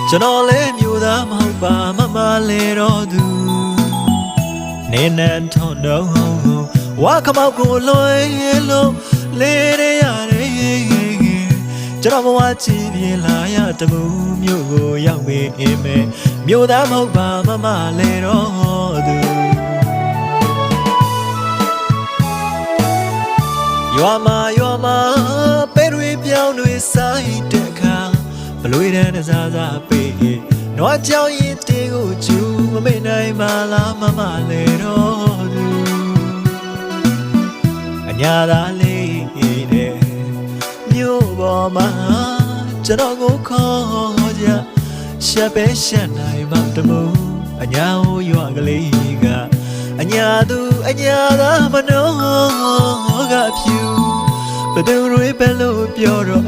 ကျွန်တော်လည်းမျိုးသားမဟုတ်ပါမမလဲတော့သူနေနဲ့ထုံတော့ဝါခမောက်ကိုလွယ်လို့လေးရရတယ်ကျွန်တော်ဘဝကြည်ပြင်းလာရတမှုမျိုးကိုရောက်ပေမယ်မျိုးသားမဟုတ်ပါမမလဲတော့သူရွာမှာပဲတွေပြောင်းတွေဆိုင်တဲ့အခါဘလွေတန်းတစားစားပေးနွားကြောင်ရင်တေးကိုကျူမမေ့နိုင်ပါလားမမလဲတော့သူအညာသားလေးတဲ့မြို့ပေါ်မှာကျွန်တော်ကိုခေါ်ကြရှက်ပဲရှက်နိုင်မှတမှုအညာကိုရွာကလေးကအညာသူအညာသားမနှောကဖြူဘယ်သူတွေပဲလို့ပြောတော့